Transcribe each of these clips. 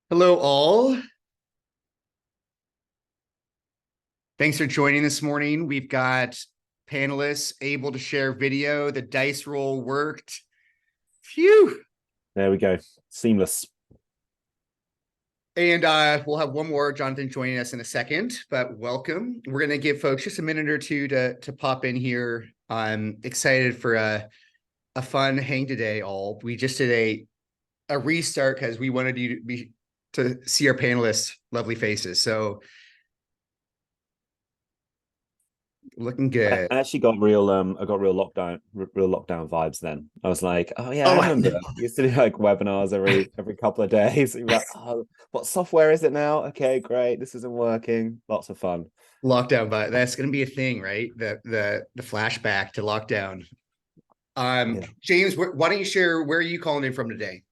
Hello, all. Thanks for joining this morning. We've got panelists able to share video. The dice roll worked. Phew. There we go. Seamless. And we'll have one more Jonathan joining us in a second, but welcome. We're going to give folks just a minute or two to pop in here. I'm excited for a fun hang today, all. We just did a restart because we wanted you to see our panelists' lovely faces. So looking I good. actually I got real lockdown vibes then. I was like, oh yeah, I Oh, remember. We used to do like webinars every couple of days. You're like, oh, what software is it now? Okay, great. This isn't working. Lots of fun. lockdown, but that's going to be a thing, right? The flashback to lockdown. Yeah. James, why don't you share where are you calling in from today?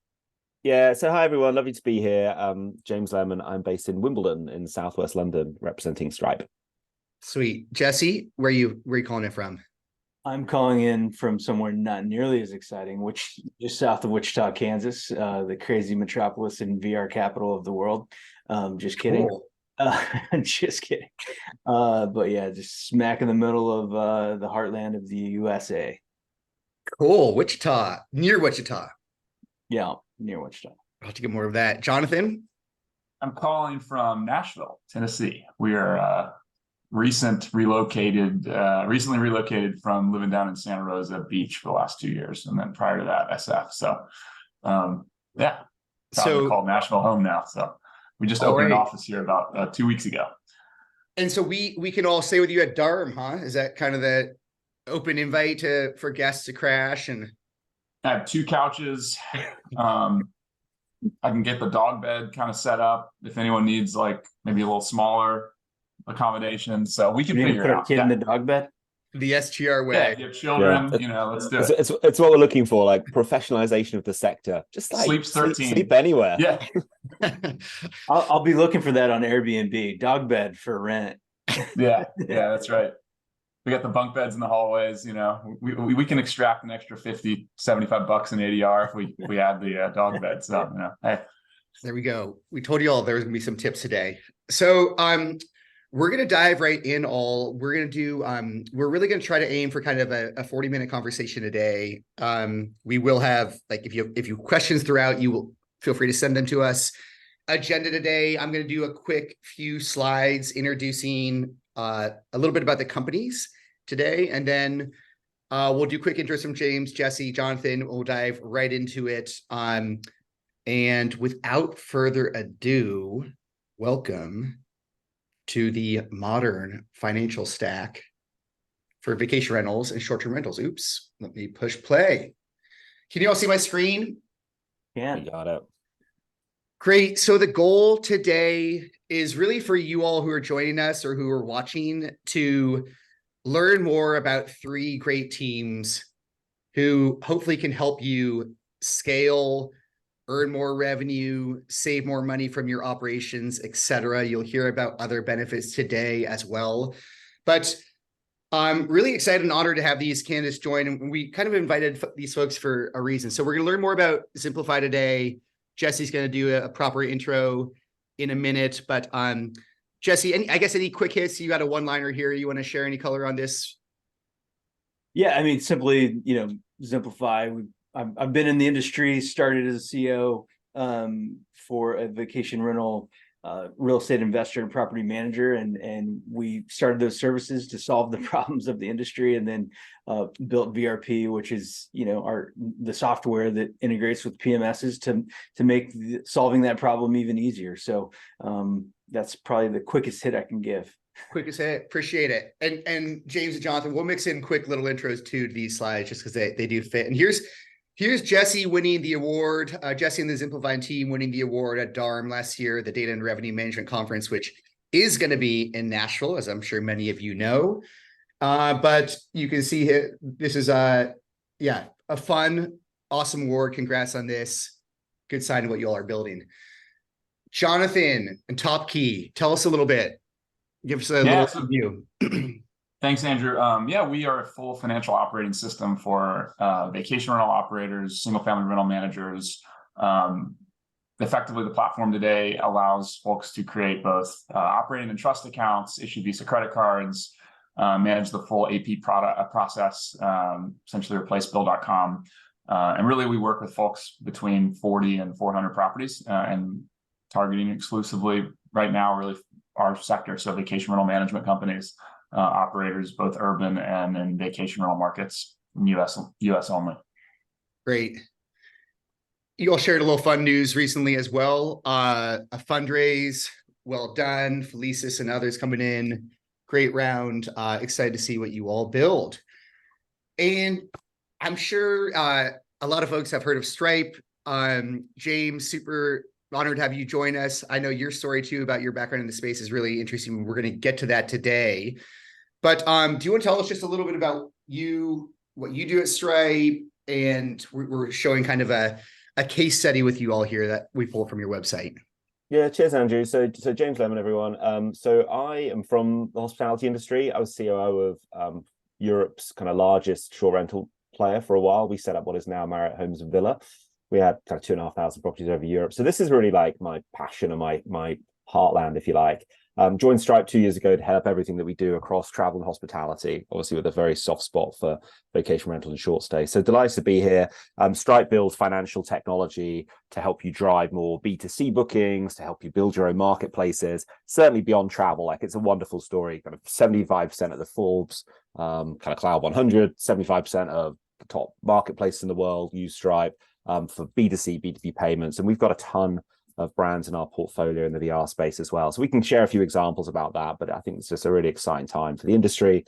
Yeah. So hi everyone, lovely to be here. James Lemon. I'm based in Wimbledon in Southwest London, representing Stripe. Sweet. Jesse, where you calling in from? I'm calling in from somewhere not nearly as exciting, which just south of Wichita, Kansas, the crazy metropolis and VR capital of the world. Just kidding. Cool. Just kidding. But yeah, just smack in the middle of the heartland of the USA. Cool. Wichita, near Wichita. Yeah, near Wichita. I'll have to get more of that. Jonathan? I'm calling from Nashville, Tennessee. We are recently relocated from living down in Santa Rosa Beach for the last 2 years, and then prior to that, SF. So, yeah, proud to call Nashville home now. So, we just opened an office here about 2 weeks ago. And so we can all stay with you at Durham, huh? Is that kind of the open invite for guests to crash? And I have two couches. I can get the dog bed kind of set up if anyone needs like maybe a little smaller accommodation. So we can figure put it a out. kid in the dog bed. the STR way. Yeah, if you have children, Yeah. let's do it. It's what we're looking for, like professionalization of the sector. Just like Sleep's 13. sleep anywhere. Yeah. I'll be looking for that on Airbnb. Dog bed for rent. Yeah, that's right. We got the bunk beds in the hallways. We can extract an extra 50, $75 in ADR if we add the dog bed. So hey, there we go. We told you all there was gonna be some tips today. So we're gonna dive right in. We're gonna do we're really gonna try to aim for kind of a 40-minute conversation today. We will have, like, if you have questions throughout, you will feel free to send them to us. Agenda today, I'm gonna do a quick few slides introducing a little bit about the companies today, and then we'll do quick intros from James, Jesse, Jonathan. We'll dive right into it. And without further ado, welcome to the modern financial stack for vacation rentals and short-term rentals. Oops, let me push play. Can you all see my screen? Yeah. We got it. Great. So the goal today is really for you all who are joining us or who are watching to learn more about three great teams who hopefully can help you scale, earn more revenue, save more money from your operations, etc. You'll hear about other benefits today as well. But I'm really excited and honored to have these candidates join. And we kind of invited these folks for a reason. So we're going to learn more about Ximplifi today. Jesse's going to do a proper intro in a minute. But Jesse, I guess any quick hits? You got a one-liner here. You want to share any color on this? Yeah, I mean, simply, Ximplifi. I've been in the industry, started as a CEO for a vacation rental real estate investor and property manager, and we started those services to solve the problems of the industry, and then built VRP, which is the software that integrates with PMSs to make solving that problem even easier. So that's probably the quickest hit I can give. Quickest hit, appreciate it. And James and Jonathan, we'll mix in quick little intros too to these slides just because they do fit. And here's Jesse winning the award. Jesse and the Ximplifi team winning the award at DARM last year, the Data and Revenue Management Conference, which is going to be in Nashville, as I'm sure many of you know. But you can see here, this is a fun, awesome award. Congrats on this. Good sign of what you all are building. Jonathan and TopKey, tell us a little bit. Give us a little review. Thanks, Andrew. We are a full financial operating system for vacation rental operators, single family rental managers, effectively, the platform today allows folks to create both operating and trust accounts, issue Visa credit cards, manage the full AP product process, essentially replace Bill.com. And really, we work with folks between 40 and 400 properties, and targeting exclusively right now, really our sector. So vacation rental management companies, operators, both urban and in vacation rental markets, in US only. Great. You all shared a little fun news recently as well. A fundraise, well done. Felicis and others coming in. Great round. Excited to see what you all build. And I'm sure a lot of folks have heard of Stripe. James, super honored to have you join us. I know your story too about your background in the space is really interesting. We're going to get to that today. But do you want to tell us just a little bit about you, what you do at Stripe? And we're showing kind of a case study with you all here that we pulled from your website. Yeah, cheers, Andrew. So James Lemon, everyone. So I am from the hospitality industry. I was COO of Europe's kind of largest short rental player for a while. We set up what is now Marriott Homes and Villa. We had kind of 2,500 properties over Europe. So this is really like my passion and my heartland, if you like. Joined Stripe 2 years ago to head up everything that we do across travel and hospitality, obviously with a very soft spot for vacation rental and short stay. So delighted to be here. Stripe builds financial technology to help you drive more B2C bookings, to help you build your own marketplaces, certainly beyond travel. Like, it's a wonderful story. Kind of 75% of the Forbes kind of Cloud 100, 75% of the top marketplaces in the world use Stripe for B2C, B2B payments. And we've got a ton of brands in our portfolio in the VR space as well. So we can share a few examples about that, but I think it's just a really exciting time for the industry.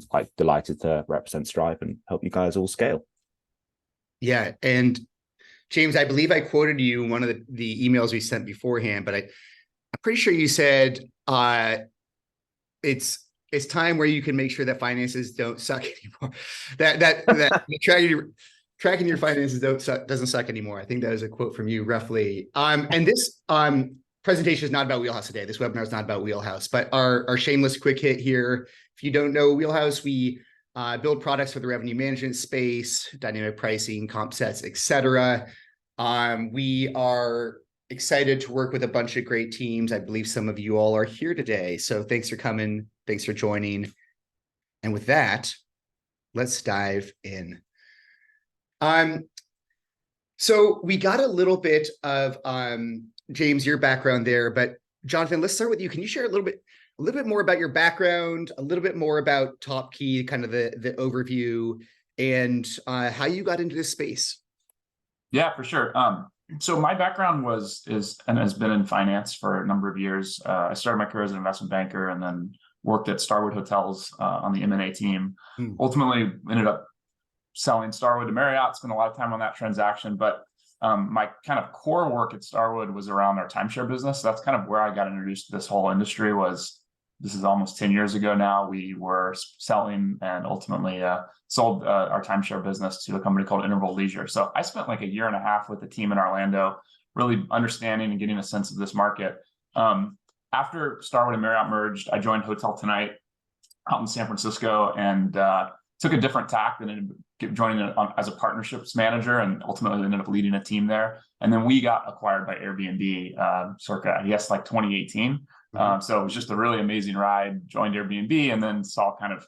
Quite delighted to represent Stripe and help you guys all scale. Yeah. And James, I believe I quoted you in one of the emails we sent beforehand, but I'm pretty sure you said it's time where you can make sure that finances don't suck anymore. that tracking your finances doesn't suck anymore. I think that is a quote from you roughly. And this presentation is not about Wheelhouse today. This webinar is not about Wheelhouse, but our shameless quick hit here. If you don't know Wheelhouse, we build products for the revenue management space, dynamic pricing, comp sets, etc. We are excited to work with a bunch of great teams. I believe some of you all are here today. So thanks for coming. Thanks for joining. And with that, let's dive in. So we got a little bit of James, your background there, but Jonathan, let's start with you. Can you share a little bit more about your background, a little bit more about TopKey, kind of the overview, and how you got into this space? Yeah, for sure. So my background is and has been in finance for a number of years. I started my career as an investment banker and then worked at Starwood Hotels on the M&A team. Ultimately ended up selling Starwood to Marriott, spent a lot of time on that transaction. But my kind of core work at Starwood was around our timeshare business. So that's kind of where I got introduced to this whole industry. This is almost 10 years ago now. We were selling and ultimately sold our timeshare business to a company called Interval Leisure. So I spent like a year and a half with the team in Orlando, really understanding and getting a sense of this market. After Starwood and Marriott merged, I joined Hotel Tonight out in San Francisco and took a different tack than ended up joining as a partnerships manager and ultimately ended up leading a team there. And then we got acquired by Airbnb circa, I guess, like 2018. So it was just a really amazing ride. Joined Airbnb and then saw kind of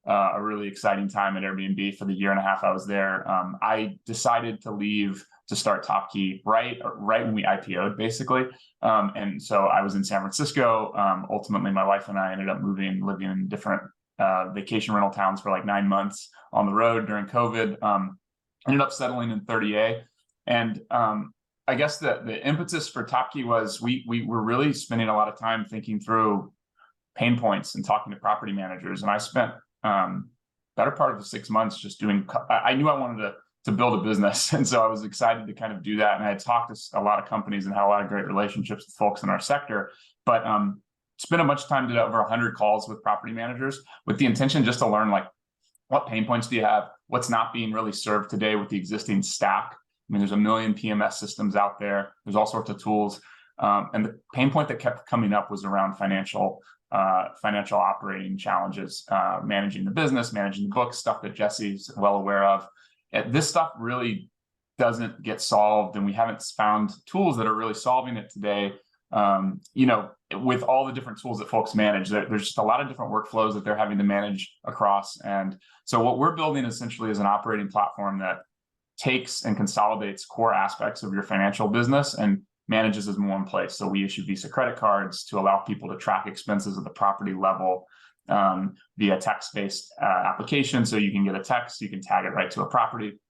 a really exciting time at Airbnb for the year and a half I was there. I decided to leave to start TopKey right when we IPO'd, basically. And so I was in San Francisco. Ultimately, my wife and I ended up living in different vacation rental towns for like 9 months on the road during COVID. Ended up settling in 30A. And I guess the impetus for TopKey was we were really spending a lot of time thinking through pain points and talking to property managers. And I spent better part of 6 months just I knew I wanted to build a business. And so I was excited to kind of do that. And I had talked to a lot of companies and had a lot of great relationships with folks in our sector. But spent a bunch of time, did over 100 calls with property managers with the intention just to learn, like, what pain points do you have? What's not being really served today with the existing stack? I mean, there's a million PMS systems out there. There's all sorts of tools. And the pain point that kept coming up was around financial operating challenges, managing the business, managing the books, stuff that Jesse's well aware of. This stuff really doesn't get solved, and we haven't found tools that are really solving it today. With all the different tools that folks manage, there's just a lot of different workflows that they're having to manage across. And so what we're building essentially is an operating platform that takes and consolidates core aspects of your financial business and manages as more in place. So we issue Visa credit cards to allow people to track expenses at the property level via text-based application. So you can get a text, you can tag it right to a property.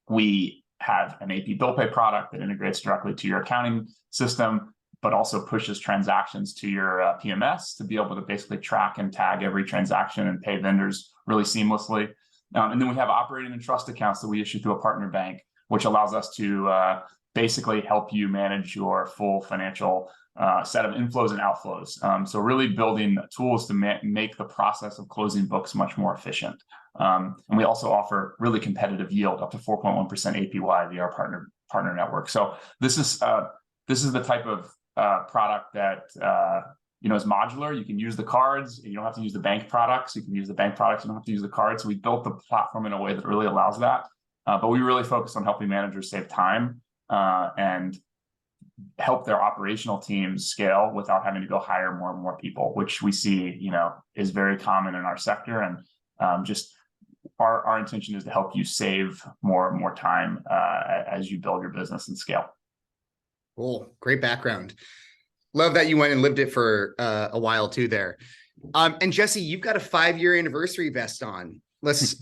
We have an AP bill pay product that integrates directly to your accounting system, but also pushes transactions to your PMS to be able to basically track and tag every transaction and pay vendors really seamlessly. And then we have operating and trust accounts that we issue through a partner bank, which allows us to basically help you manage your full financial set of inflows and outflows. So really building tools to make the process of closing books much more efficient. And we also offer really competitive yield, up to 4.1% APY via our partner network. So this is the type of product that is modular. You can use the cards. You don't have to use the bank products. You can use the bank products. You don't have to use the cards. So we built the platform in a way that really allows that. But we really focus on helping managers save time and help their operational teams scale without having to go hire more and more people, which we see, is very common in our sector. And just our intention is to help you save more and more time as you build your business and scale. Cool. Great background. Love that you went and lived it for a while too there. And Jesse, you've got a 5-year anniversary vest on. Let's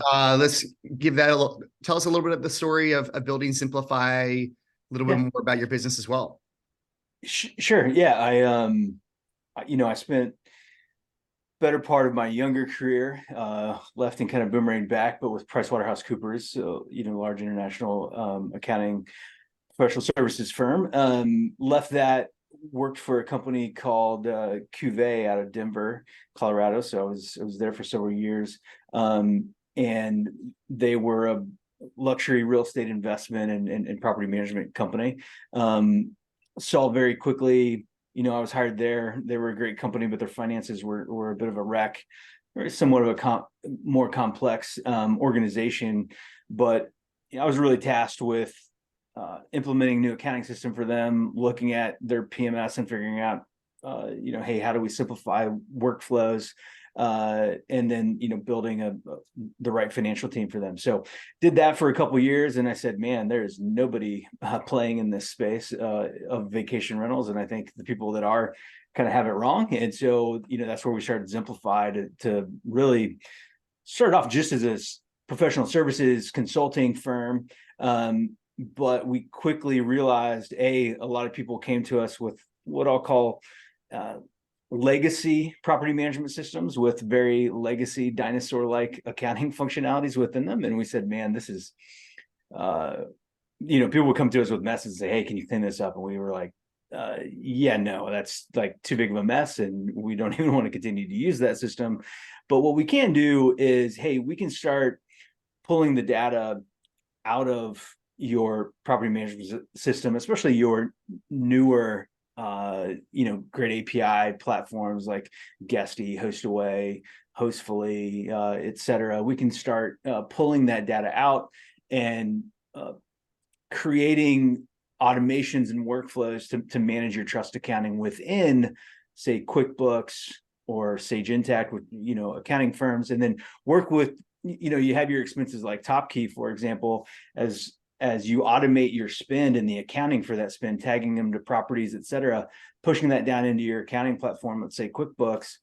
give that tell us a little bit of the story of building Ximplifi, a little bit more about your business as well. Sure. Yeah. I spent better part of my younger career, left and kind of boomerang back, but with PricewaterhouseCoopers, so, large international accounting professional services firm. Left that, worked for a company called Cuvée out of Denver, Colorado. So I was there for several years. And they were a luxury real estate investment and property management company. Saw very quickly, I was hired there. They were a great company, but their finances were a bit of a wreck, or somewhat of a more complex organization. But I was really tasked with implementing a new accounting system for them, looking at their PMS and figuring out, hey, how do we simplify workflows? And then, building the right financial team for them. So did that for a couple of years. And I said, man, there's nobody playing in this space of vacation rentals. And I think the people that are kind of have it wrong. And so, that's where we started Ximplifi to really start off just as a professional services consulting firm. But we quickly realized, a lot of people came to us with what I'll call legacy property management systems with very legacy dinosaur-like accounting functionalities within them. And we said, man, this is, people would come to us with messes and say, hey, can you clean this up? And we were like, yeah, no, that's like too big of a mess. And we don't even want to continue to use that system. But what we can do is, hey, we can start pulling the data out of your property management system, especially your newer, great API platforms like Guesty, Hostaway, Hostfully, et cetera. We can start pulling that data out and creating automations and workflows to manage your trust accounting within, say, QuickBooks or Sage Intacct with, accounting firms, and then work with, you have your expenses like TopKey, for example, as you automate your spend and the accounting for that spend, tagging them to properties, et cetera, pushing that down into your accounting platform, let's say QuickBooks.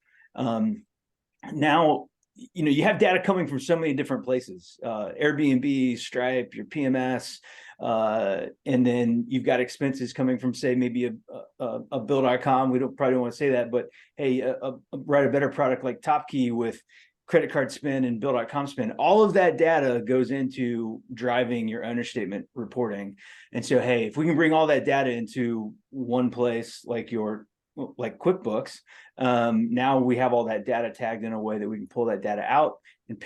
Now, you have data coming from so many different places, Airbnb, Stripe, your PMS, and then you've got expenses coming from, say, maybe a Bill.com. We probably don't want to say that, but hey, write a better product like TopKey with credit card spend and Bill.com spend. All of that data goes into driving your owner statement reporting. And so, hey, if we can bring all that data into one place, like your like QuickBooks. Now we have all that data tagged in a way that we can pull that data out and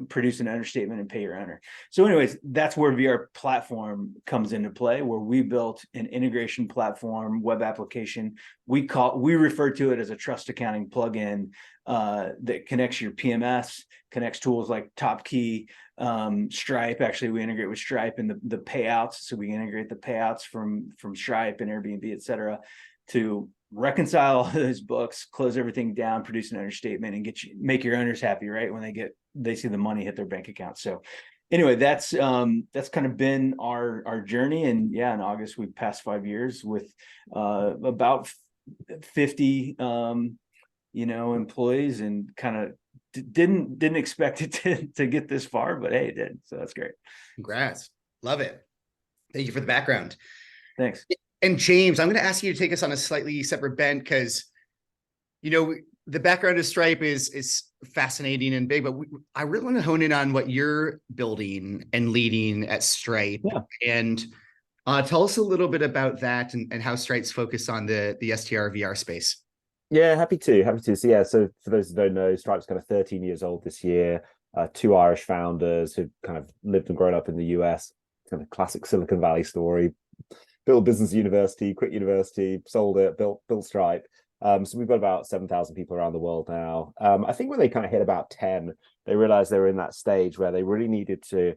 produce an understatement and pay your owner. So anyways, that's where VR platform comes into play, where we built an integration platform, web application. We refer to it as a trust accounting plugin that connects your PMS, connects tools like TopKey, Stripe. Actually, we integrate with Stripe and the payouts. So we integrate the payouts from Stripe and Airbnb, et cetera, to reconcile all those books, close everything down, produce an understatement, and make your owners happy, right? When they see the money hit their bank account. So anyway, that's kind of been our journey. And yeah, in August, we passed 5 years with about 50 employees, and kind of didn't expect it to get this far, but hey, it did. So that's great. Congrats. Love it. Thank you for the background. Thanks. And James, I'm going to ask you to take us on a slightly separate bent, because, the background of Stripe is fascinating and big, but I really want to hone in on what you're building and leading at Stripe. Yeah. And tell us a little bit about that and how Stripe's focused on the STR VR space. Yeah, happy to. So yeah, so for those who don't know, Stripe's kind of 13 years old this year. 2 Irish founders who kind of lived and grown up in the US, kind of classic Silicon Valley story. Built business university, quit university, sold it, built Stripe. So we've got about 7,000 people around the world now. I think when they kind of hit about 10, they realized they were in that stage where they really needed to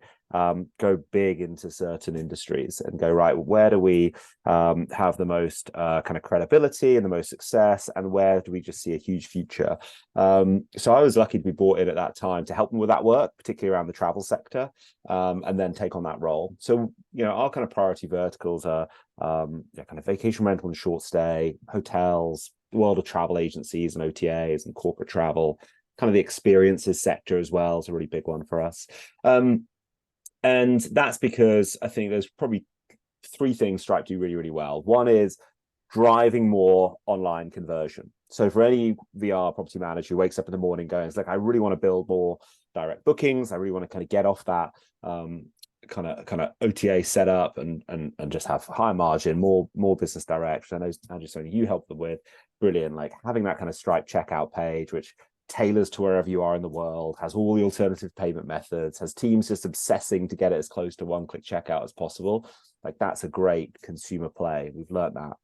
go big into certain industries and go, right, where do we have the most kind of credibility and the most success, and where do we just see a huge future? So I was lucky to be brought in at that time to help them with that work, particularly around the travel sector, and then take on that role. So, our kind of priority verticals are kind of vacation rental and short stay, hotels, the world of travel agencies and OTAs and corporate travel, kind of the experiences sector as well is a really big one for us. And that's because I think there's probably 3 things Stripe do really, really well. One is driving more online conversion. So for any VR property manager who wakes up in the morning going, it's like, I really want to build more direct bookings. I really want to kind of get off that kind of OTA setup and just have higher margin, more business direct. I know Andrew, something you help them with. Brilliant. Like having that kind of Stripe checkout page, which tailors to wherever you are in the world, has all the alternative payment methods, has teams just obsessing to get it as close to one-click checkout as possible. Like that's a great consumer play. We've learned that.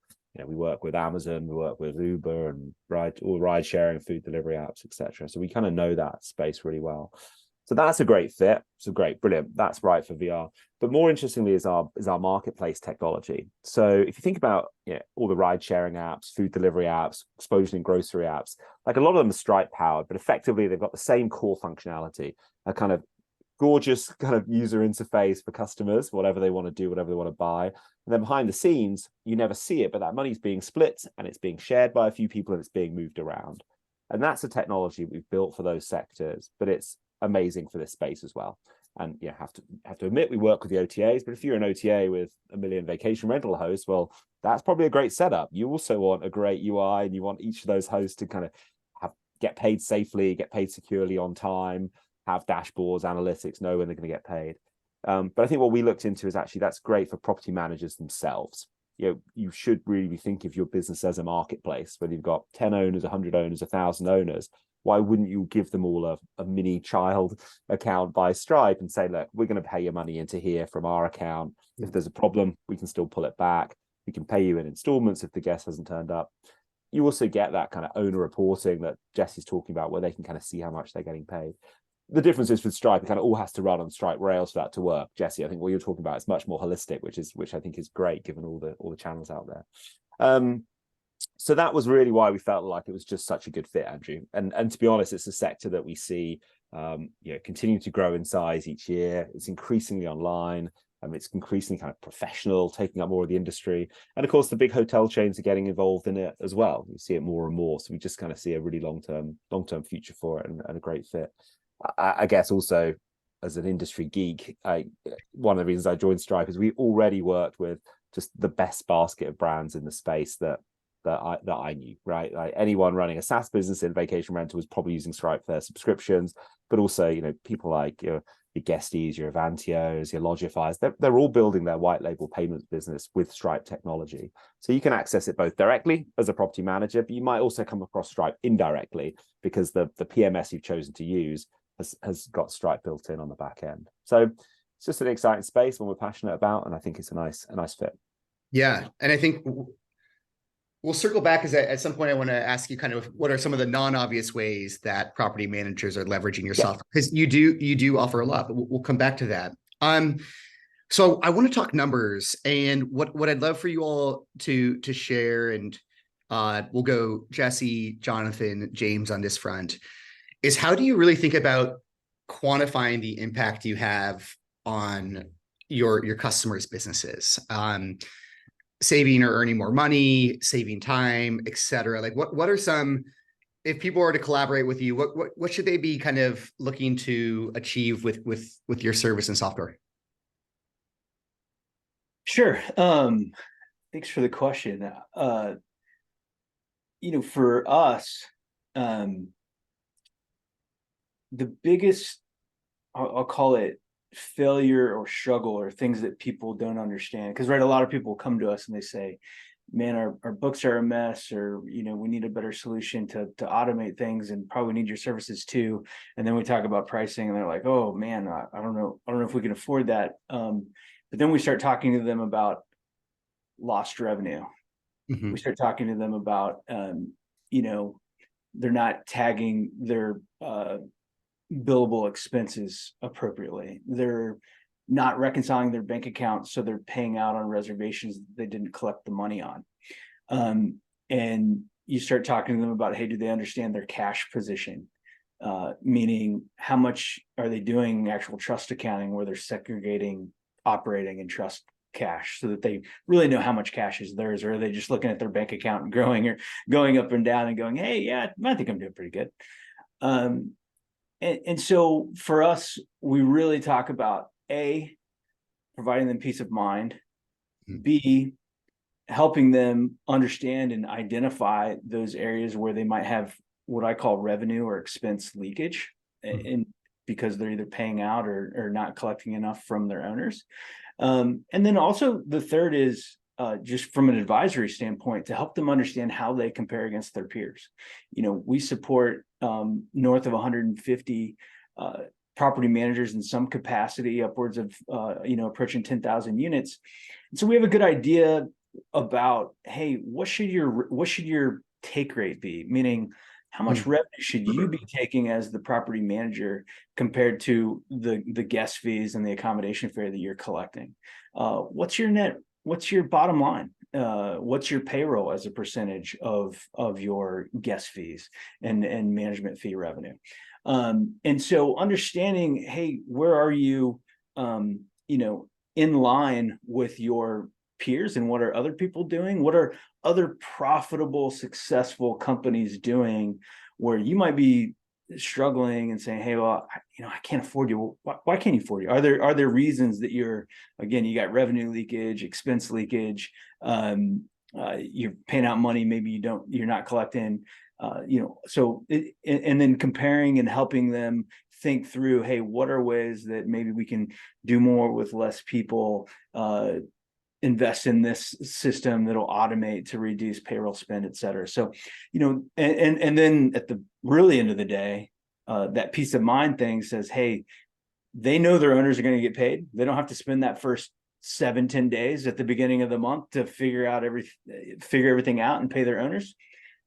We work with Amazon, we work with Uber and all ride sharing, food delivery apps, etc. So we kind of know that space really well. So that's a great fit. So great, brilliant. That's right for VR. But more interestingly is our marketplace technology. So if you think about all the ride sharing apps, food delivery apps, exposure and grocery apps, like a lot of them are Stripe powered, but effectively they've got the same core functionality, a kind of gorgeous kind of user interface for customers, whatever they want to do, whatever they want to buy. And then behind the scenes, you never see it, but that money's being split and it's being shared by a few people and it's being moved around. And that's the technology we've built for those sectors, but it's amazing for this space as well. And have to admit, we work with the OTAs, but if you're an OTA with 1 million vacation rental hosts, well, that's probably a great setup. You also want a great UI, and you want each of those hosts to kind of get paid safely, get paid securely on time, have dashboards, analytics, know when they're going to get paid. But I think what we looked into is actually that's great for property managers themselves. You should really be thinking of your business as a marketplace, whether you've got 10 owners, 100 owners, 1,000 owners. Why wouldn't you give them all a mini child account by Stripe and say, look, we're going to pay your money into here from our account. If there's a problem, we can still pull it back. We can pay you in installments if the guest hasn't turned up. You also get that kind of owner reporting that Jesse's talking about, where they can kind of see how much they're getting paid. The difference is with Stripe, it kind of all has to run on Stripe rails for that to work. Jesse, I think what you're talking about is much more holistic, which I think is great given all the channels out there. So that was really why we felt like it was just such a good fit, Andrew. And to be honest, it's a sector that we see continue to grow in size each year. It's increasingly online. It's increasingly kind of professional, taking up more of the industry. And of course, the big hotel chains are getting involved in it as well. You see it more and more. So we just kind of see a really long-term future for it and a great fit. I guess also as an industry geek, one of the reasons I joined Stripe is we already worked with just the best basket of brands in the space that I knew, right? Like anyone running a SaaS business in vacation rental was probably using Stripe for their subscriptions, but also, people like your Guesties, your Avantios, your Logifies. They're all building their white label payments business with Stripe technology. So you can access it both directly as a property manager, but you might also come across Stripe indirectly because the PMS you've chosen to use has got Stripe built in on the back end. So it's just an exciting space, one we're passionate about, and I think it's a nice fit. Yeah, and I think we'll circle back because at some point I want to ask you kind of what are some of the non-obvious ways that property managers are leveraging your software, because you do offer a lot, but we'll come back to that. So I want to talk numbers, and what I'd love for you all to share, and we'll go Jesse, Jonathan, James on this front, is how do you really think about quantifying the impact you have on your customers' businesses? Saving or earning more money, saving time, et cetera. Like what are some, if people are to collaborate with you, what should they be kind of looking to achieve with your service and software? Sure. Thanks for the question. For us, the biggest, I'll call it failure or struggle, or things that people don't understand, because a lot of people come to us and they say, man, our books are a mess, or we need a better solution to automate things, and probably need your services too. And then we talk about pricing and they're like, oh man, I don't know if we can afford that. But then we start talking to them about lost revenue. We start talking to them about they're not tagging their billable expenses appropriately. They're not reconciling their bank account, so they're paying out on reservations they didn't collect the money on. And you start talking to them about, hey, do they understand their cash position? Meaning, how much are they doing actual trust accounting, where they're segregating operating and trust cash, so that they really know how much cash is theirs? Or are they just looking at their bank account and growing, or going up and down and going, hey, yeah, I think I'm doing pretty good. And so for us, we really talk about A, providing them peace of mind, B, helping them understand and identify those areas where they might have what I call revenue or expense leakage, and because they're either paying out or not collecting enough from their owners. And then also the third is just from an advisory standpoint, to help them understand how they compare against their peers. We support north of 150 property managers in some capacity, upwards of approaching 10,000 units. And so we have a good idea about, hey, what should your take rate be? Meaning, how much revenue should you be taking as the property manager compared to the guest fees and the accommodation fare that you're collecting? What's your net? What's your bottom line? What's your payroll as a percentage of your guest fees and management fee revenue? And so understanding, hey, where are you, in line with your peers, and what are other people doing? What are other profitable, successful companies doing, where you might be struggling and saying, hey, well, I can't afford you. Why can't you afford you? Are there reasons that you got revenue leakage, expense leakage, you're paying out money, maybe you're not collecting, and then comparing and helping them think through, hey, what are ways that maybe we can do more with less people, invest in this system that'll automate to reduce payroll spend, et cetera. So, and then at the really end of the day, that peace of mind thing says, hey, they know their owners are going to get paid. They don't have to spend that first 7-10 days at the beginning of the month to figure everything out and pay their owners.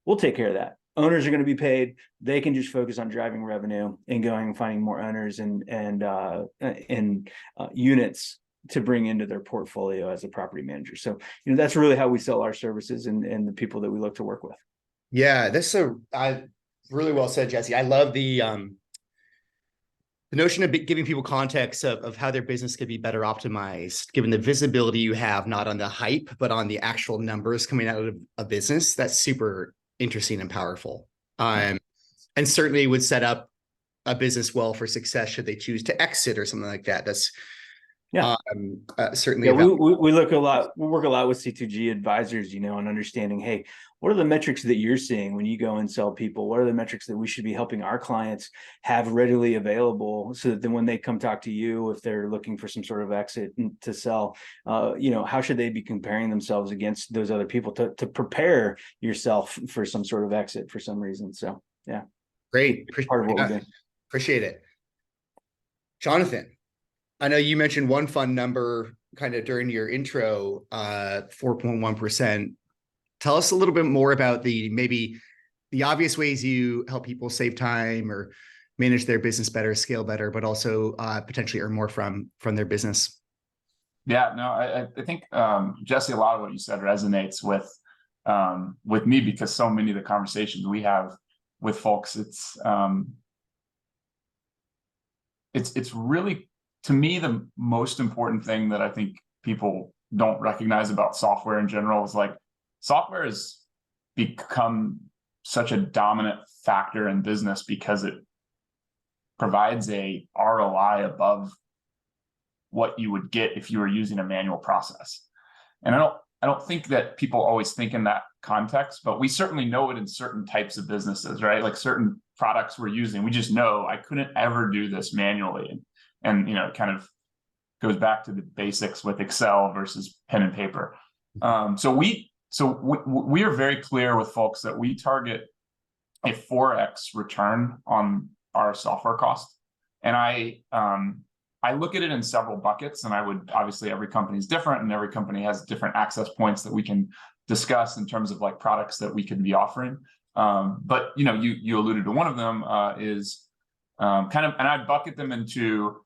We'll take care of that. Owners are going to be paid. They can just focus on driving revenue and going and finding more owners and units to bring into their portfolio as a property manager. So, that's really how we sell our services and the people that we look to work with. Yeah, that's really well said, Jesse. I love the notion of giving people context of how their business could be better optimized, given the visibility you have, not on the hype, but on the actual numbers coming out of a business. That's super interesting and powerful. And certainly would set up a business well for success should they choose to exit or something like that. Yeah. Certainly Yeah, about. we look a lot, we work a lot with C2G advisors, and understanding, hey, what are the metrics that you're seeing when you go and sell people? What are the metrics that we should be helping our clients have readily available so that then when they come talk to you, if they're looking for some sort of exit to sell, how should they be comparing themselves against those other people to prepare yourself for some sort of exit for some reason? So, yeah. Great. Part of what we do. Appreciate it. Jonathan, I know you mentioned one fun number kind of during your intro, 4.1%. Tell us a little bit more about maybe the obvious ways you help people save time or manage their business better, scale better, but also potentially earn more from their business. Yeah, no, I think Jesse, a lot of what you said resonates with me, because so many of the conversations we have with folks, it's really, to me, the most important thing that I think people don't recognize about software in general is like software has become such a dominant factor in business because it provides a ROI above what you would get if you were using a manual process. And I don't think that people always think in that context, but we certainly know it in certain types of businesses, right? Like certain products we're using, we just know I couldn't ever do this manually. And it kind of goes back to the basics with Excel versus pen and paper. So we are very clear with folks that we target a 4x return on our software cost. And I look at it in several buckets, and obviously every company is different and every company has different access points that we can discuss in terms of like products that we could be offering. But you alluded to one of them is kind of, and I bucket them into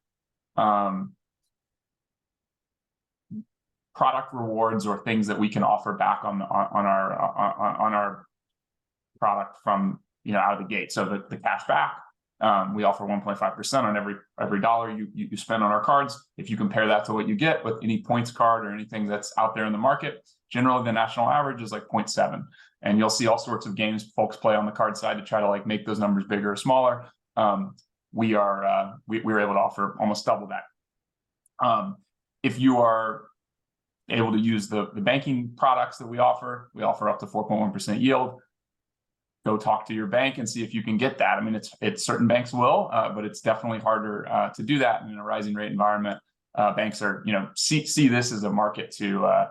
product rewards or things that we can offer back on our product from out of the gate. So the cash back, we offer 1.5% on every dollar you spend on our cards. If you compare that to what you get with any points card or anything that's out there in the market, generally the national average is like 0.7. And you'll see all sorts of games folks play on the card side to try to like make those numbers bigger or smaller. We were able to offer almost double that. If you are able to use the banking products that we offer up to 4.1% yield. Go talk to your bank and see if you can get that. I mean, it's certain banks will, but it's definitely harder to do that in a rising rate environment. Banks are, see this as a market to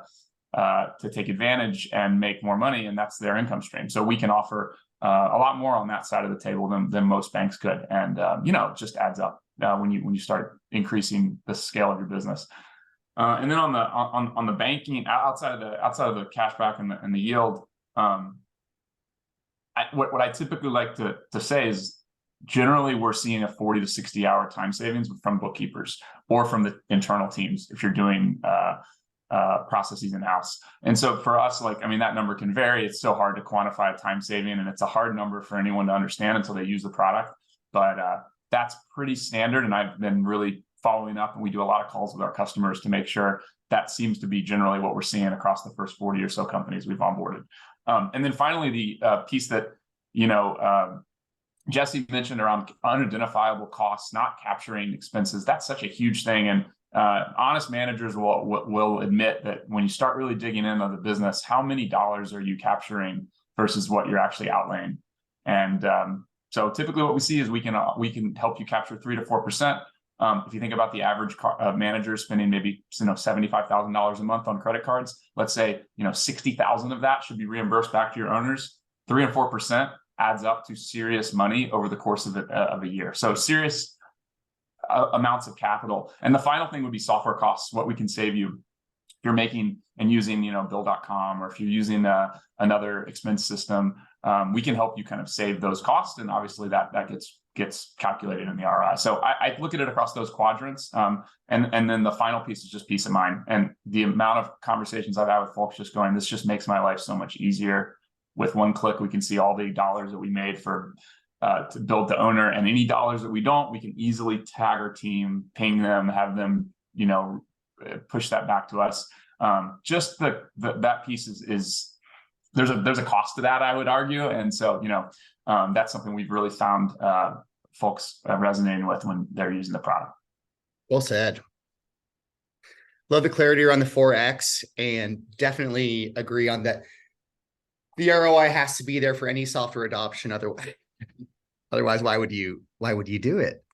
take advantage and make more money, and that's their income stream. So we can offer a lot more on that side of the table than most banks could, and it just adds up when you start increasing the scale of your business. And then on the banking outside of the cashback and the yield, what I typically like to say is generally we're seeing a 40 to 60 hour time savings from bookkeepers or from the internal teams if you're doing processes in-house. And so for us, that number can vary. It's so hard to quantify a time saving, and it's a hard number for anyone to understand until they use the product. But that's pretty standard, and I've been really following up, and we do a lot of calls with our customers to make sure that seems to be generally what we're seeing across the first 40 or so companies we've onboarded. And then finally, the piece that, Jesse mentioned around unidentifiable costs, not capturing expenses, that's such a huge thing. And honest managers will admit that when you start really digging into the business, how many dollars are you capturing versus what you're actually outlaying? And so typically what we see is we can help you capture 3 to 4%. If you think about the average manager spending maybe $75,000 a month on credit cards, let's say 60,000 of that should be reimbursed back to your owners. 3 and 4% adds up to serious money over the course of a year. So serious amounts of capital. And the final thing would be software costs. What we can save you if you're making and using Bill.com, or if you're using another expense system, we can help you kind of save those costs, and obviously that gets calculated in the ROI. So I look at it across those quadrants. And then the final piece is just peace of mind. And the amount of conversations I've had with folks just going, this just makes my life so much easier. With one click, we can see all the dollars that we made to build the owner, and any dollars that we don't, we can easily tag our team, ping them, have them, push that back to us. Just that piece is there's a cost to that, I would argue. And so, that's something we've really found folks resonating with when they're using the product. Well said. Love the clarity around the 4X, and definitely agree on that. The ROI has to be there for any software adoption. Otherwise, why would you do it?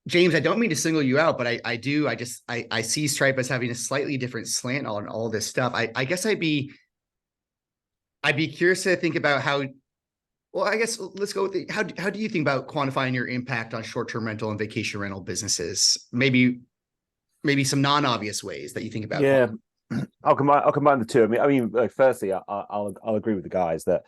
James, I don't mean to single you out, but I see Stripe as having a slightly different slant on all this stuff. I guess I'd be curious to think about how. Well, I guess let's go with how do you think about quantifying your impact on short-term rental and vacation rental businesses? Maybe some non-obvious ways that you think about. Yeah, I'll combine the two. I mean, like, firstly, I'll agree with the guys that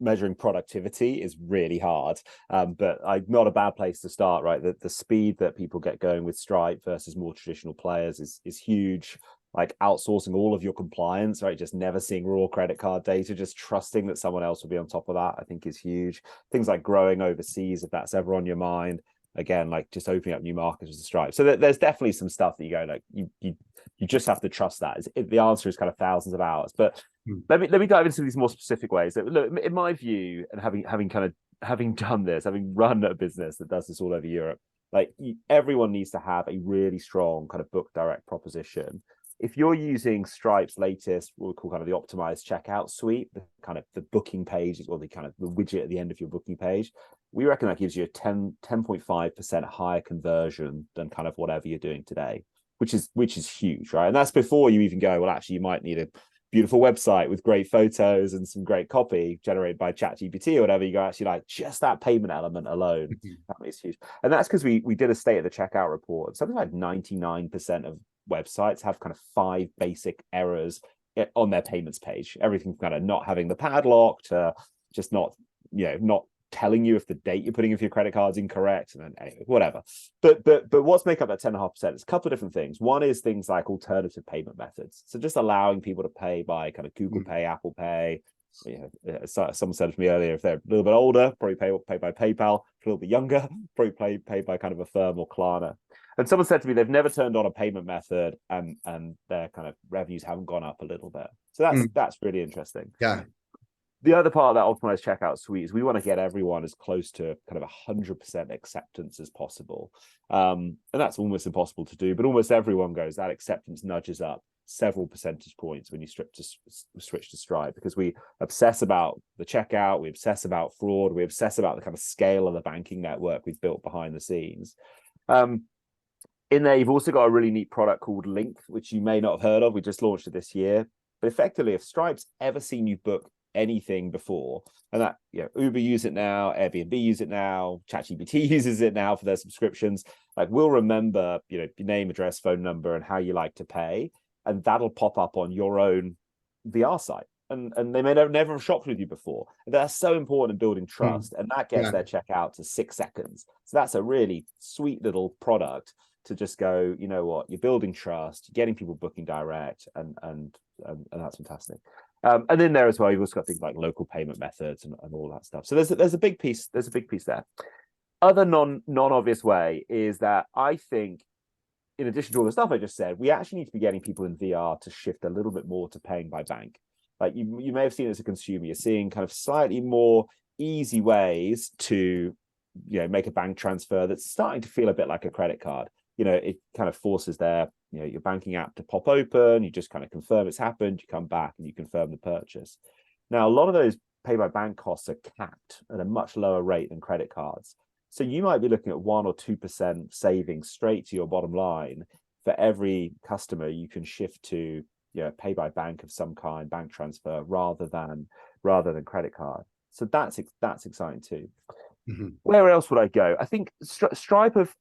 measuring productivity is really hard, but not a bad place to start, right? The speed that people get going with Stripe versus more traditional players is huge. Like outsourcing all of your compliance, right? Just never seeing raw credit card data, just trusting that someone else will be on top of that, I think is huge. Things like growing overseas, if that's ever on your mind, again, like just opening up new markets with the Stripe. So there's definitely some stuff that you go like you just have to trust that. The answer is kind of thousands of hours. But let me dive into these more specific ways. Look, in my view, and having done this, having run a business that does this all over Europe, like everyone needs to have a really strong kind of book direct proposition. If you're using Stripe's latest, what we call kind of the optimized checkout suite, the kind of the booking page, or the kind of the widget at the end of your booking page, we reckon that gives you a 10.5% higher conversion than kind of whatever you're doing today, which is huge, right? And that's before you even go, well, actually, you might need a beautiful website with great photos and some great copy generated by ChatGPT or whatever. You go, actually, like just that payment element alone, that makes huge. And that's because we did a state of the checkout report. Something like 99% of websites have kind of 5 basic errors on their payments page. Everything kind of not having the padlock to just not telling you if the date you're putting in for your credit card is incorrect, and then anyway, whatever. But what's make up that 10.5% is a couple of different things. One is things like alternative payment methods. So just allowing people to pay by kind of Google Pay, Apple Pay. Someone said to me earlier, if they're a little bit older, probably pay by PayPal. If a little bit younger, probably pay by kind of Affirm or Klarna. And someone said to me they've never turned on a payment method and their kind of revenues haven't gone up a little bit. So that's really interesting. Yeah. The other part of that optimized checkout suite is we want to get everyone as close to kind of 100% acceptance as possible. And that's almost impossible to do, but almost everyone goes, that acceptance nudges up several percentage points when you switch to Stripe, because we obsess about the checkout, we obsess about fraud, we obsess about the kind of scale of the banking network we've built behind the scenes. In there, you've also got a really neat product called Link, which you may not have heard of. We just launched it this year. But effectively, if Stripe's ever seen you book anything before, and that Uber use it now, Airbnb use it now, ChatGPT uses it now for their subscriptions, like we'll remember your name, address, phone number, and how you like to pay, and that'll pop up on your own VR site. And they may never have shopped with you before. That's so important in building trust, and that gets their checkout to 6 seconds. So that's a really sweet little product to just go, you know what, you're building trust, you're getting people booking direct, and that's fantastic. And then there as well, you've also got things like local payment methods and all that stuff. So there's a big piece. There's a big piece there. Other non-obvious way is that I think, in addition to all the stuff I just said, we actually need to be getting people in VR to shift a little bit more to paying by bank. Like you may have seen as a consumer, you're seeing kind of slightly more easy ways to make a bank transfer that's starting to feel a bit like a credit card. It kind of forces your banking app to pop open, you just kind of confirm it's happened, you come back and you confirm the purchase. Now, a lot of those pay by bank costs are capped at a much lower rate than credit cards. So you might be looking at 1 or 2% savings straight to your bottom line for every customer you can shift to pay by bank of some kind, bank transfer, rather than credit card. So that's exciting too. Where else would I go? I think Stripe have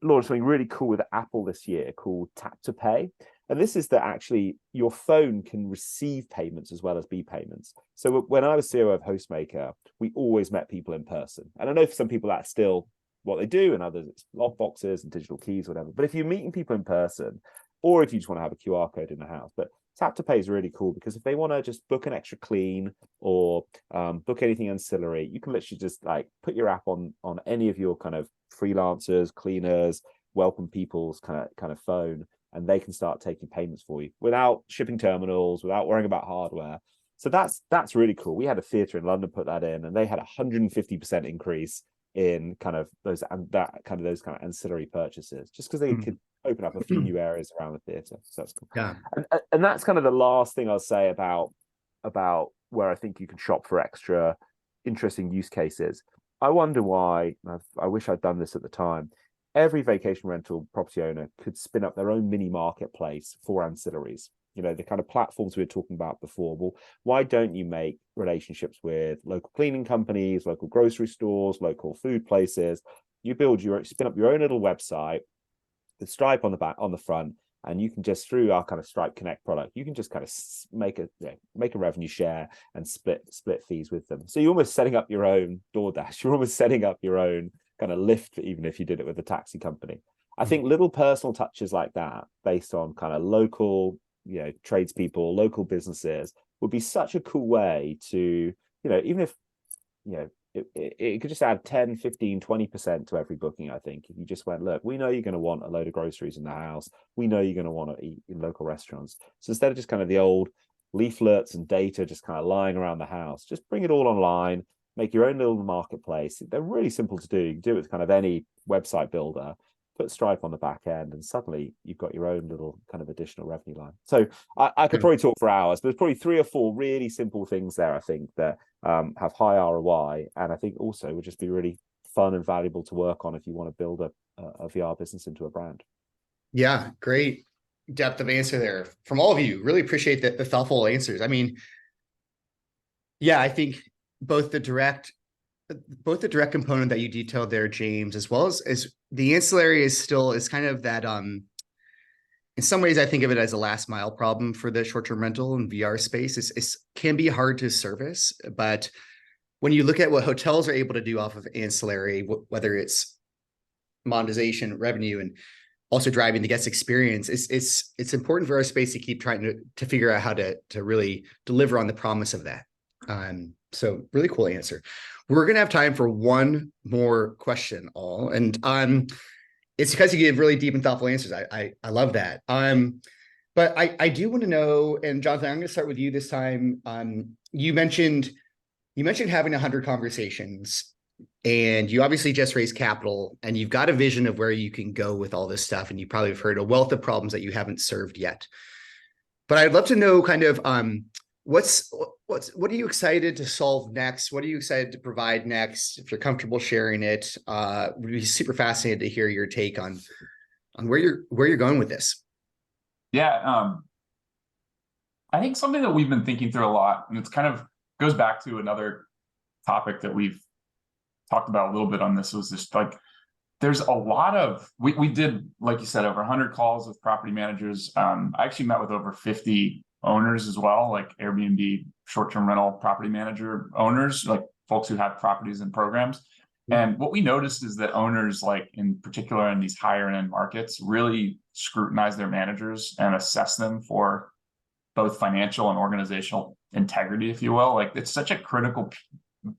launched something really cool with Apple this year called Tap to Pay. And this is that actually your phone can receive payments as well as be payments. So when I was CEO of Hostmaker, we always met people in person. And I know for some people that's still what they do, and others it's lockboxes and digital keys, whatever. But if you're meeting people in person, or if you just want to have a QR code in the house, but Tap to Pay is really cool because if they want to just book an extra clean or book anything ancillary, you can literally just like put your app on any of your kind of freelancers, cleaners, welcome people's kind of phone, and they can start taking payments for you without shipping terminals, without worrying about hardware. So that's really cool. We had a theatre in London put that in, and they had a 150% increase in kind of those those kind of ancillary purchases, just because they could open up a few new areas around the theatre. So that's cool. Yeah. And that's kind of the last thing I'll say about where I think you can shop for extra interesting use cases. I wonder why, I wish I'd done this at the time, every vacation rental property owner could spin up their own mini marketplace for ancillaries. You know, the kind of platforms we were talking about before. Well, why don't you make relationships with local cleaning companies, local grocery stores, local food places? You spin up your own little website, the Stripe on the back, on the front, and you can just, through our kind of Stripe Connect product, you can just kind of make a revenue share and split fees with them. So you're almost setting up your own DoorDash. You're almost setting up your own kind of Lyft, even if you did it with a taxi company. I think little personal touches like that, based on kind of local, tradespeople, local businesses, would be such a cool way to, even if, it could just add 10, 15, 20% to every booking. I think if you just went, look, we know you're going to want a load of groceries in the house. We know you're going to want to eat in local restaurants. So instead of just kind of the old leaflets and data just kind of lying around the house, just bring it all online, make your own little marketplace. They're really simple to do. You can do it with kind of any website builder, put Stripe on the back end, and suddenly you've got your own little kind of additional revenue line. So I could probably talk for hours, but there's probably 3 or 4 really simple things there, I think, that have high ROI, and I think also would just be really fun and valuable to work on if you want to build a VR business into a brand. Yeah, great depth of answer there from all of you. Really appreciate the thoughtful answers. I mean, yeah, I think both the direct component that you detailed there, James, as well as the ancillary is kind of that, in some ways I think of it as a last mile problem for the short-term rental and VR space. It can be hard to service, but when you look at what hotels are able to do off of ancillary, whether it's monetization, revenue, and also driving the guest experience, it's important for our space to keep trying to figure out how to really deliver on the promise of that. So really cool answer. We're going to have time for one more question, all. And it's because you give really deep and thoughtful answers. I love that. But I do want to know, and Jonathan, I'm going to start with you this time. You mentioned having 100 conversations, and you obviously just raised capital, and you've got a vision of where you can go with all this stuff. And you probably have heard a wealth of problems that you haven't served yet. But I'd love to know kind of, what are you excited to solve next? What are you excited to provide next? If you're comfortable sharing it, would be super fascinated to hear your take on where you're going with this. Yeah, I think something that we've been thinking through a lot, and it's kind of goes back to another topic that we've talked about a little bit on this, was just like, there's a lot of, we did, like you said, over 100 calls with property managers. I actually met with over 50 owners as well, like Airbnb, short-term rental property manager owners, like folks who have properties and programs. And what we noticed is that owners, like in particular in these higher end markets, really scrutinize their managers and assess them for both financial and organizational integrity, if you will. Like, it's such a critical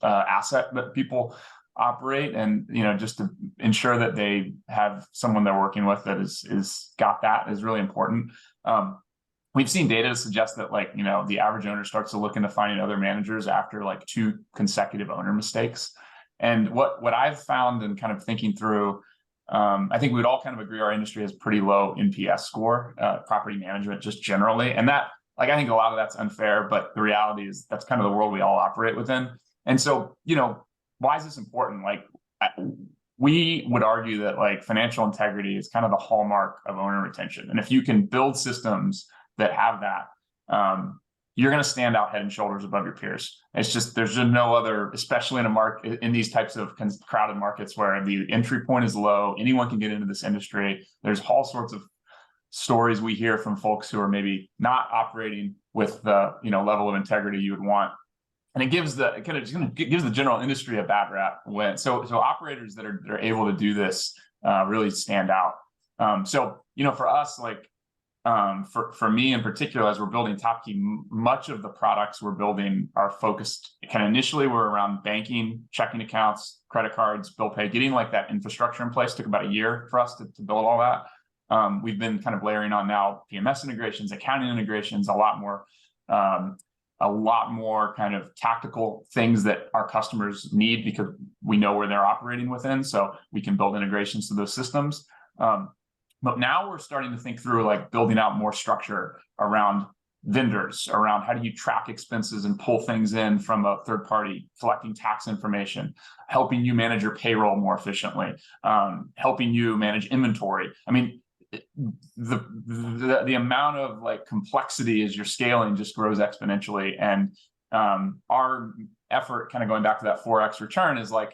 asset that people operate, and just to ensure that they have someone they're working with that is got that is really important. We've seen data to suggest that, like, the average owner starts to look into finding other managers after like 2 consecutive owner mistakes. And what I've found and kind of thinking through, I think we'd all kind of agree our industry has pretty low NPS score, property management just generally. And that, like, I think a lot of that's unfair, but the reality is that's kind of the world we all operate within. And so, why is this important? Like, we would argue that like financial integrity is kind of the hallmark of owner retention. And if you can build systems that have that, you're going to stand out head and shoulders above your peers. It's just, there's just no other, especially in a market, in these types of crowded markets where the entry point is low, anyone can get into this industry. There's all sorts of stories we hear from folks who are maybe not operating with the level of integrity you would want. And it gives the general industry a bad rap. So operators that are able to do this really stand out. For us, like, for me in particular, as we're building TopKey, much of the products we're building are focused, kind of initially we're around banking, checking accounts, credit cards, bill pay. Getting like that infrastructure in place took about a year for us to build all that. We've been kind of layering on now PMS integrations, accounting integrations, a lot more a lot more kind of tactical things that our customers need because we know where they're operating within, so we can build integrations to those systems. But now we're starting to think through like building out more structure around vendors, around how do you track expenses and pull things in from a third party, collecting tax information, helping you manage your payroll more efficiently, helping you manage inventory. I mean, the amount of like complexity as you're scaling just grows exponentially. And our effort, kind of going back to that 4x return, is like,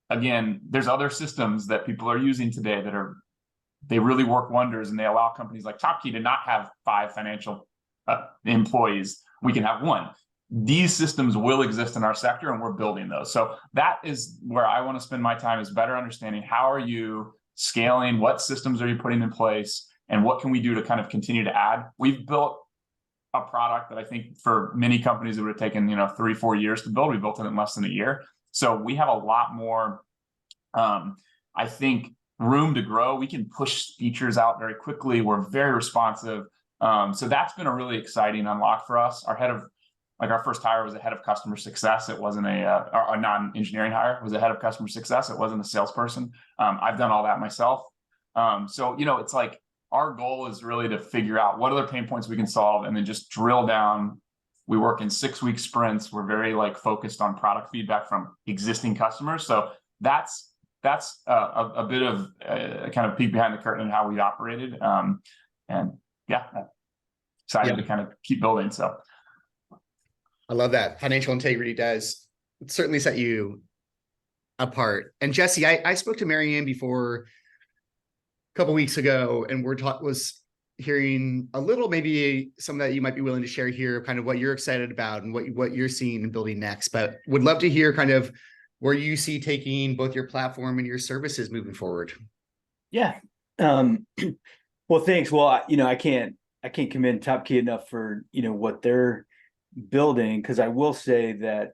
again, there's other systems that people are using today that they really work wonders, and they allow companies like TopKey to not have 5 financial employees. We can have 1. These systems will exist in our sector, and we're building those. So that is where I want to spend my time, is better understanding how are you scaling, what systems are you putting in place, and what can we do to kind of continue to add. We've built a product that I think for many companies it would have taken 3-4 years to build. We built it in less than a year. So we have a lot more, I think, room to grow. We can push features out very quickly. We're very responsive. So that's been a really exciting unlock for us. Our first hire was a head of customer success. It wasn't a non-engineering hire. It was a head of customer success. It wasn't a salesperson. I've done all that myself. So, it's like our goal is really to figure out what other pain points we can solve and then just drill down. We work in 6-week sprints. We're very focused on product feedback from existing customers. So that's a bit of a kind of peek behind the curtain on how we operated. And yeah, excited to kind of keep building. So I love that. Financial integrity does certainly set you apart. And Jesse, I spoke to Marianne before a couple weeks ago, and was hearing a little, maybe some that you might be willing to share here, kind of what you're excited about and what you're seeing and building next. But would love to hear kind of where you see taking both your platform and your services moving forward. Yeah. Well, thanks. Well, I can't commend TopKey enough for, what they're building, because I will say that,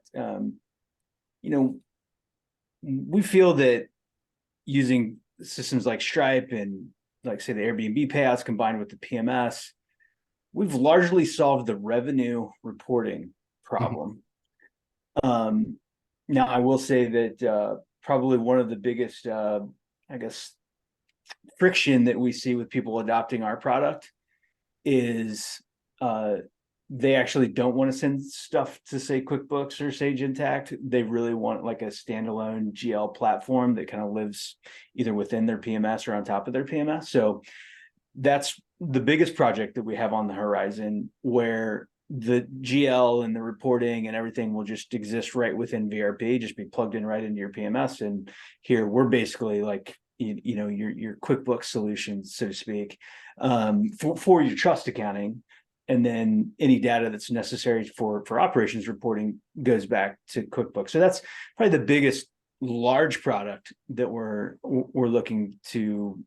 we feel that using systems like Stripe and say the Airbnb payouts combined with the PMS, we've largely solved the revenue reporting problem. Now, I will say that probably one of the biggest, friction that we see with people adopting our product is they actually don't want to send stuff to, say, QuickBooks or Sage Intacct. They really want like a standalone GL platform that kind of lives either within their PMS or on top of their PMS. So that's the biggest project that we have on the horizon, where the GL and the reporting and everything will just exist right within VRP, just be plugged in right into your PMS. And here we're basically like, your QuickBooks solution, so to speak, for your trust accounting. And then any data that's necessary for operations reporting goes back to QuickBooks. So that's probably the biggest large product that we're looking to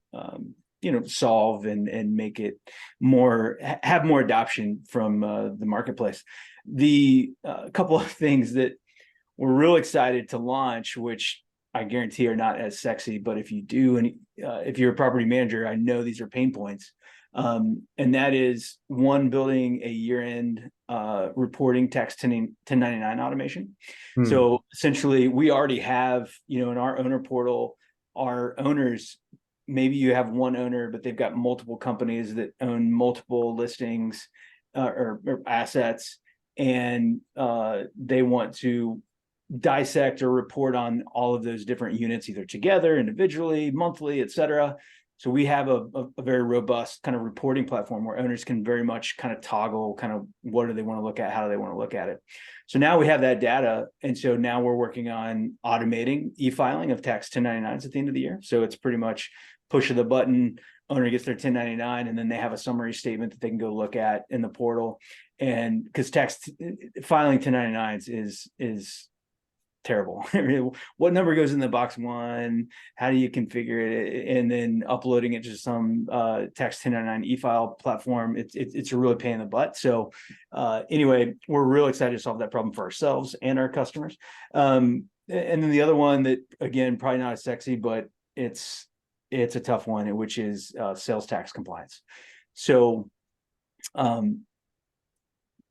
solve and make it have more adoption from the marketplace. The couple of things that we're real excited to launch, which I guarantee are not as sexy, but if you do, and if you're a property manager, I know these are pain points. And that is building a year-end reporting tax 1099 automation. So essentially, we already have, in our owner portal, our owners, maybe you have one owner, but they've got multiple companies that own multiple listings or assets, and they want to dissect or report on all of those different units, either together, individually, monthly, et cetera. So we have a very robust kind of reporting platform where owners can very much kind of toggle kind of what do they want to look at, how do they want to look at it. So now we have that data. And so now we're working on automating e-filing of tax 1099s at the end of the year. So it's pretty much push of the button, owner gets their 1099, and then they have a summary statement that they can go look at in the portal. And because filing 1099s is terrible. What number goes in the box 1? How do you configure it? And then uploading it to some tax 1099 e-file platform. It's a really pain in the butt. So anyway, we're real excited to solve that problem for ourselves and our customers. And then the other one that, again, probably not as sexy, but it's a tough one, which is sales tax compliance. So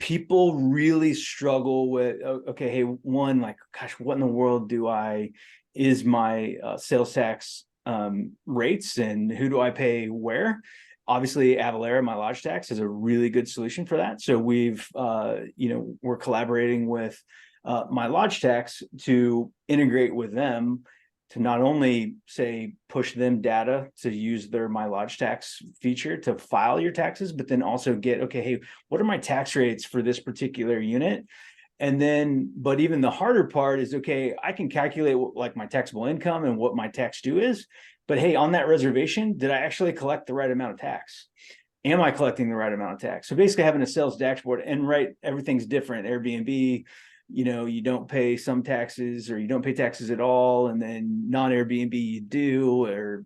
people really struggle with, okay, hey, one, like, gosh, what in the world is my sales tax rates, and who do I pay where? Obviously, Avalara, my lodge tax, is a really good solution for that. So we're collaborating with my lodge tax to integrate with them to not only say push them data to use their My Lodge Tax feature to file your taxes, but then also get, okay, hey, what are my tax rates for this particular unit? And then, but even the harder part is, okay, I can calculate what, like, my taxable income and what my tax due is, but hey, on that reservation, did I actually collect the right amount of tax? Am I collecting the right amount of tax? So basically having a sales dashboard, and everything's different. Airbnb, you don't pay some taxes, or you don't pay taxes at all, and then non-Airbnb you do, or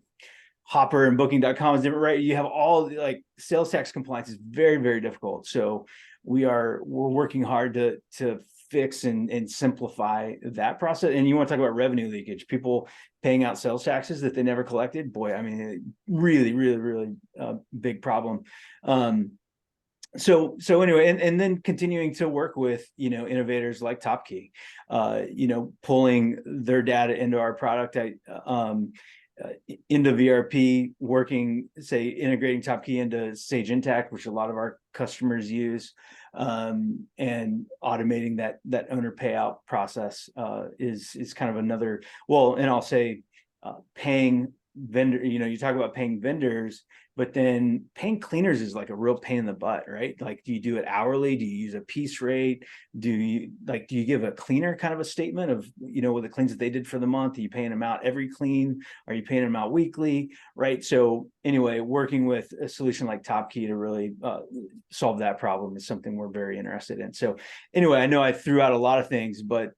Hopper and Booking.com is different, right? You have all, like, sales tax compliance is very, very difficult. So we're working hard to fix and simplify that process. And you want to talk about revenue leakage, people paying out sales taxes that they never collected. Boy, I mean, really, really, really big problem. So anyway, and then continuing to work with, innovators like TopKey, pulling their data into our product, into VRP, working, say, integrating TopKey into Sage Intacct, which a lot of our customers use, and automating that owner payout process is kind of another. Well, and I'll say, paying vendor, you talk about paying vendors, but then paying cleaners is like a real pain in the butt, right? Like, do you do it hourly? Do you use a piece rate? Do you give a cleaner kind of a statement of, with the cleans that they did for the month? Are you paying them out every clean? Are you paying them out weekly? Right. So anyway, working with a solution like TopKey to really solve that problem is something we're very interested in. So anyway, I know I threw out a lot of things, but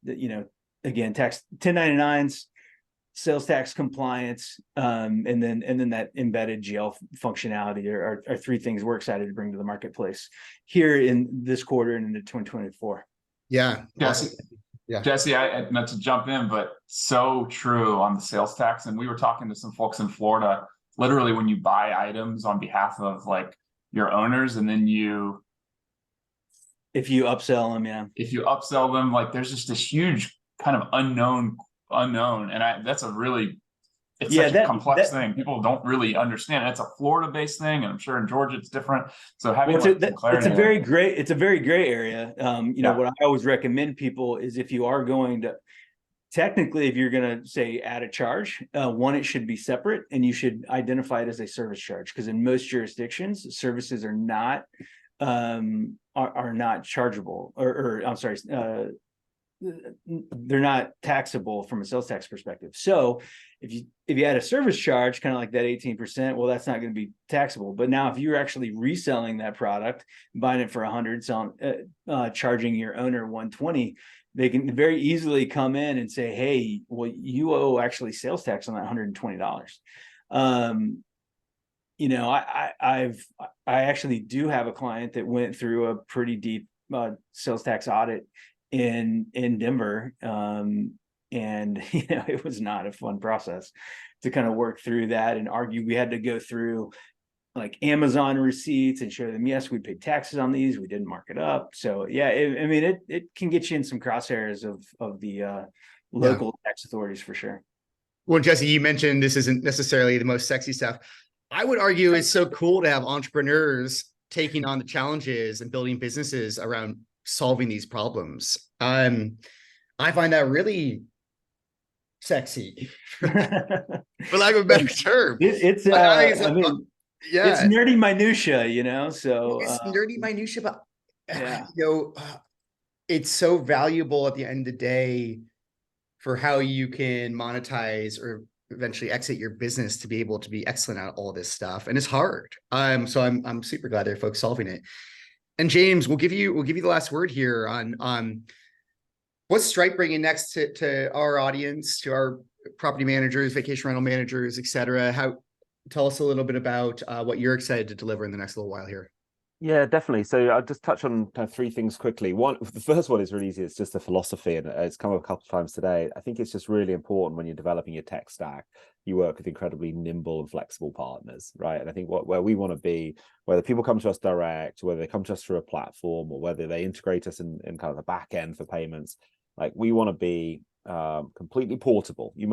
again, tax 1099s, sales tax compliance, and then that embedded GL functionality are three things we're excited to bring to the marketplace here in this quarter and into 2024. Yeah. Jesse, Yeah. Jesse, I not to jump in, but so true on the sales tax. And we were talking to some folks in Florida, literally, when you buy items on behalf of, like, your owners, and then if you upsell them, if you upsell them, like, there's just this huge kind of unknown, and that's a really, it's such a complex thing. People don't really understand. It's a Florida-based thing, and I'm sure in Georgia it's different. So having some clarity, it's a very gray area. What I always recommend people is, if you are going to, technically, if you're going to say add a charge, one, it should be separate, and you should identify it as a service charge, because in most jurisdictions, services are not chargeable, or I'm sorry, they're not taxable from a sales tax perspective. So if you add a service charge, kind of like that 18%, well, that's not going to be taxable. But now, if you're actually reselling that product, buying it for 100, selling, charging your owner 120, they can very easily come in and say, hey, well, you owe actually sales tax on that $120. I actually do have a client that went through a pretty deep sales tax audit in Denver, and it was not a fun process to kind of work through that and argue. We had to go through, like, Amazon receipts and show them, yes, we paid taxes on these, we didn't mark it up. So yeah, it can get you in some crosshairs of the local tax authorities, for sure. Well, Jesse, you mentioned this isn't necessarily the most sexy stuff. I would argue it's so cool to have entrepreneurs taking on the challenges and building businesses around solving these problems. I find that really sexy, for lack of a better term. It's nerdy minutia, so it's nerdy minutia, but it's so valuable at the end of the day for how you can monetize or eventually exit your business to be able to be excellent at all this stuff. And it's hard. So I'm super glad there are folks solving it. And James, we'll give you the last word here on what's Stripe bringing next to our audience, to our property managers, vacation rental managers, et cetera. Tell us a little bit about what you're excited to deliver in the next little while here. Yeah, definitely. So I'll just touch on kind of three things quickly. One, the first one is really easy. It's just a philosophy, and it's come up a couple of times today. I think it's just really important when you're developing your tech stack, you work with incredibly nimble and flexible partners, right? And I think where we want to be, whether people come to us direct, whether they come to us through a platform, or whether they integrate us in kind of the back end for payments, like we want to be completely portable. You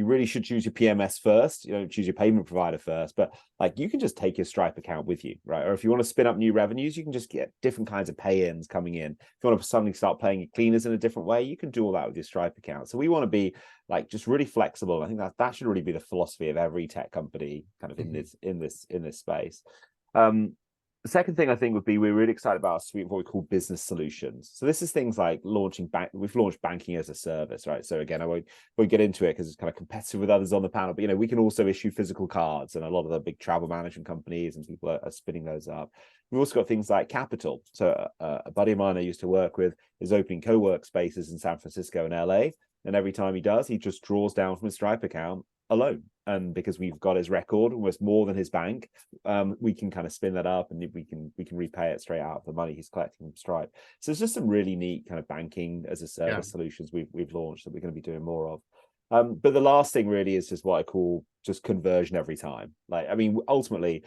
really should choose your PMS first, choose your payment provider first, but like you can just take your Stripe account with you, right? Or if you want to spin up new revenues, you can just get different kinds of pay-ins coming in. If you want to suddenly start paying your cleaners in a different way, you can do all that with your Stripe account. So we want to be like just really flexible. I think that should really be the philosophy of every tech company kind of in this space. The second thing I think would be we're really excited about our suite of what we call business solutions. So this is things like launching we've launched banking as a service, right? So again, I won't get into it because it's kind of competitive with others on the panel, but we can also issue physical cards, and a lot of the big travel management companies and people are spinning those up. We've also got things like capital. So a buddy of mine I used to work with is opening co-work spaces in San Francisco and LA. And every time he does, he just draws down from his Stripe account alone. And because we've got his record almost more than his bank, we can kind of spin that up, and we can repay it straight out of the money he's collecting from Stripe. So it's just some really neat kind of banking as a service solutions we've launched that we're going to be doing more of. But the last thing really is just what I call just conversion every time. Like, I mean, ultimately,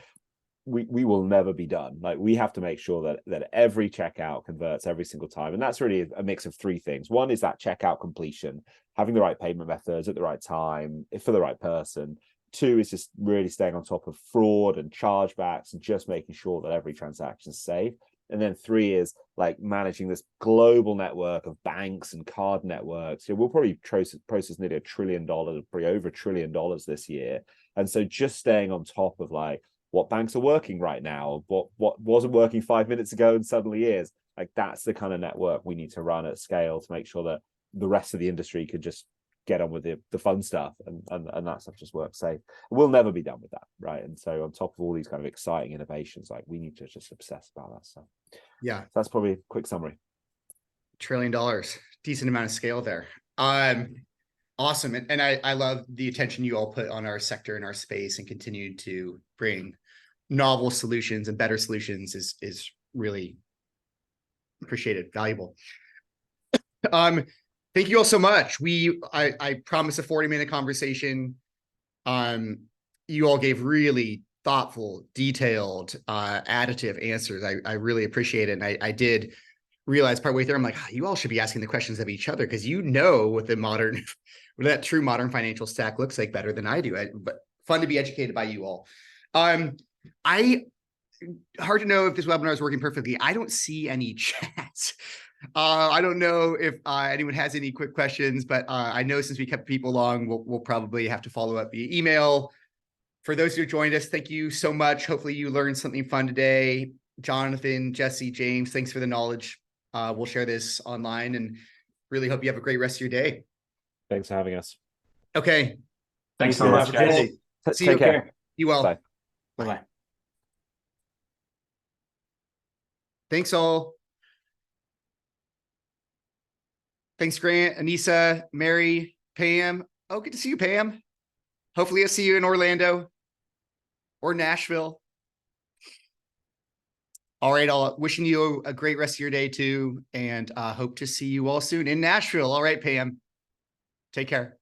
we will never be done. Like, we have to make sure that every checkout converts every single time, and that's really a mix of three things. One is that checkout completion, having the right payment methods at the right time for the right person. Two is just really staying on top of fraud and chargebacks and just making sure that every transaction is safe. And then three is like managing this global network of banks and card networks. We'll probably process nearly $1 trillion, probably over $1 trillion this year. And so just staying on top of like what banks are working right now, what wasn't working 5 minutes ago and suddenly is, like that's the kind of network we need to run at scale to make sure that the rest of the industry could just get on with the fun stuff, and that stuff just works safe. We'll never be done with that, right? And so on top of all these kind of exciting innovations, like we need to just obsess about that stuff. Yeah, so that's probably a quick summary. $1 trillion, decent amount of scale there. Awesome. And I love the attention you all put on our sector and our space, and continue to bring novel solutions and better solutions is really appreciated, valuable. Thank you all so much. I promised a 40-minute conversation. You all gave really thoughtful, detailed, additive answers. I really appreciate it. And I did realize partway through, I'm like, you all should be asking the questions of each other, because what that true modern financial stack looks like better than I do. But fun to be educated by you all. Hard to know if this webinar is working perfectly. I don't see any chats. I don't know if anyone has any quick questions, but I know since we kept people long, we'll probably have to follow up via email. For those who joined us, thank you so much. Hopefully you learned something fun today. Jonathan, Jesse, James, thanks for the knowledge. We'll share this online, and really hope you have a great rest of your day. Thanks for having us. Okay. Thanks so much, guys. Take care. You well. Bye. Bye-bye. Thanks all. Thanks, Grant, Anissa, Mary, Pam. Oh, good to see you, Pam. Hopefully I'll see you in Orlando or Nashville. All right, wishing you a great rest of your day too, and hope to see you all soon in Nashville. All right, Pam. Take care.